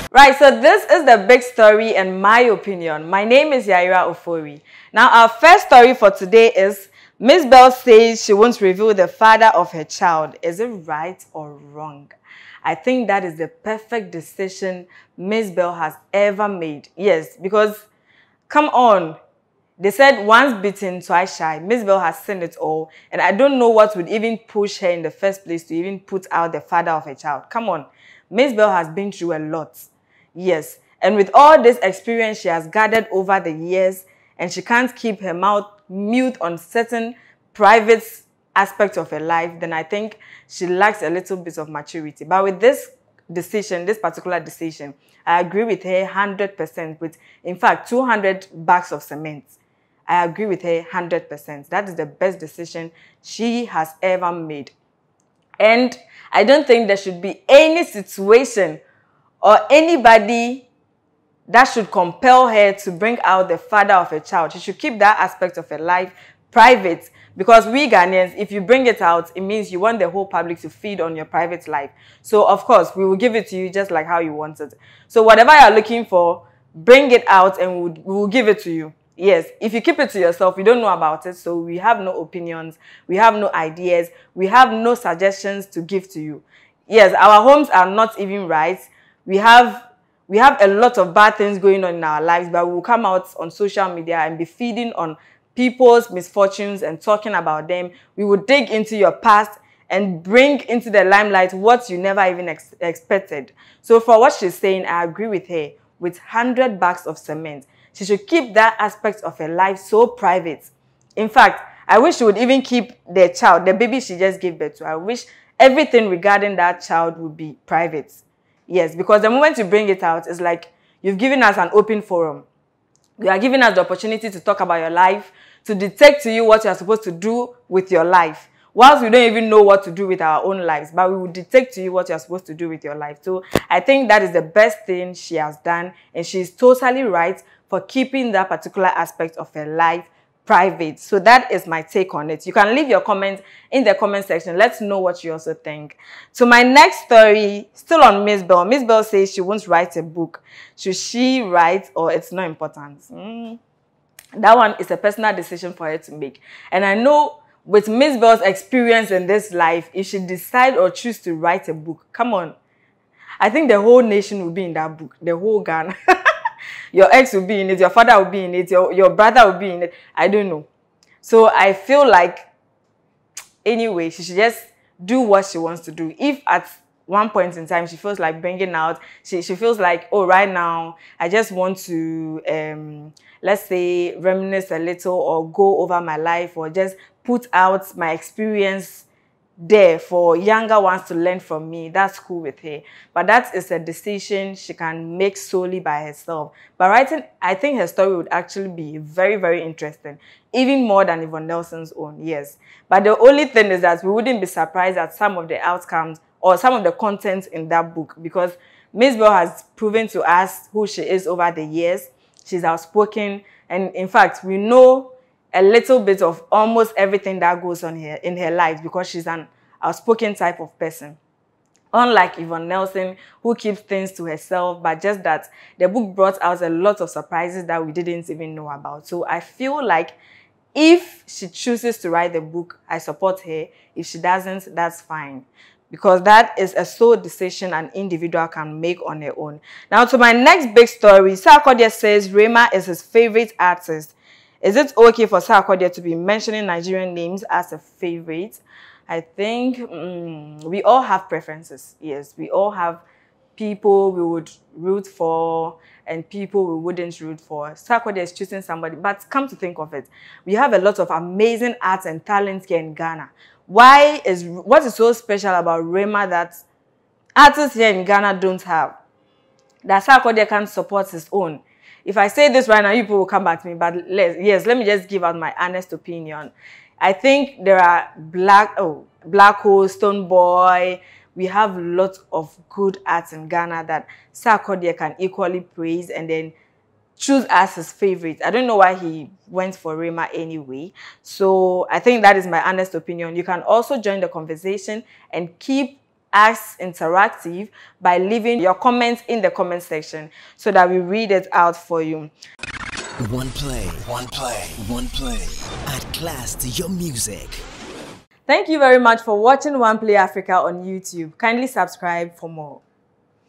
Right, so this is the big story in my opinion. My name is Yaira Ofori. Now, our first story for today is Mzbel says she won't reveal the father of her child. Is it right or wrong? I think that is the perfect decision Mzbel has ever made. Yes, because come on. They said once bitten, twice shy. Mzbel has seen it all. And I don't know what would even push her in the first place to even put out the father of her child. Come on. Mzbel has been through a lot. Yes. And with all this experience she has gathered over the years, and she can't keep her mouth mute on certain private aspects of her life, then I think she lacks a little bit of maturity. But with this decision, this particular decision, I agree with her 100% with, in fact, 200 bags of cement. I agree with her 100%. That is the best decision she has ever made. And I don't think there should be any situation or anybody that should compel her to bring out the father of her child. She should keep that aspect of her life private, because we Ghanaians, if you bring it out, it means you want the whole public to feed on your private life. So, of course, we will give it to you just like how you want it. So, whatever you're looking for, bring it out and we will give it to you. Yes, if you keep it to yourself, you don't know about it, so we have no opinions, we have no ideas, we have no suggestions to give to you. Yes, our homes are not even right. We have a lot of bad things going on in our lives, but we will come out on social media and be feeding on people's misfortunes and talking about them. We will dig into your past and bring into the limelight what you never even expected. So for what she's saying, I agree with her with 100 bags of cement. She should keep that aspect of her life so private. In fact, I wish she would even keep the child, the baby she just gave birth to. I wish everything regarding that child would be private. Yes, because the moment you bring it out, it's like you've given us an open forum. You are giving us the opportunity to talk about your life, to dictate to you what you are supposed to do with your life. Whilst we don't even know what to do with our own lives, but we will dictate to you what you are supposed to do with your life. So I think that is the best thing she has done, and she's totally right for keeping that particular aspect of her life private. So that is my take on it. You can leave your comments in the comment section. Let's know what you also think. So my next story, still on Mzbel. Mzbel says she won't write a book. Should she write, or it's not important? That one is a personal decision for her to make. And I know with Mzbel's experience in this life, if she decide or choose to write a book, come on, I think the whole nation will be in that book, the whole Ghana. Your ex will be in it, your father will be in it, your brother will be in it. I don't know. So I feel like, anyway, she should just do what she wants to do. If at one point in time she feels like bringing out, she feels like, oh, right now, I just want to, let's say, reminisce a little or go over my life or just put out my experience there for younger ones to learn from me, that's cool with her. But that is a decision she can make solely by herself. But writing, I think her story would actually be very, very interesting, even more than Yvonne Nelson's own, yes. But the only thing is that we wouldn't be surprised at some of the outcomes or some of the content in that book, because Mzbel has proven to us who she is over the years. She's outspoken, and in fact, we know a little bit of almost everything that goes on here in her life, because she's an outspoken type of person. Unlike Yvonne Nelson, who keeps things to herself, but just that the book brought out a lot of surprises that we didn't even know about. So I feel like if she chooses to write the book, I support her. If she doesn't, that's fine, because that is a sole decision an individual can make on their own. Now to my next big story, Sarkodie says Rema is his favorite artist. Is it okay for Sarkodie to be mentioning Nigerian names as a favorite? I think we all have preferences. Yes, we all have people we would root for and people we wouldn't root for. Sarkodie is choosing somebody, but come to think of it, we have a lot of amazing arts and talents here in Ghana. What is so special about Rema that artists here in Ghana don't have, that Sarkodie can't support his own? If I say this right now, people will come back to me, but let me just give out my honest opinion. I think there are Black Hole, Stone Boy. We have lots of good arts in Ghana that Sarkodie can equally praise and then choose as his favorite. I don't know why he went for Rema anyway. So I think that is my honest opinion. You can also join the conversation and keep as interactive by leaving your comments in the comment section so that we read it out for you. OnePlay. Add class to your music. Thank you very much for watching OnePlay Africa on YouTube. Kindly subscribe for more.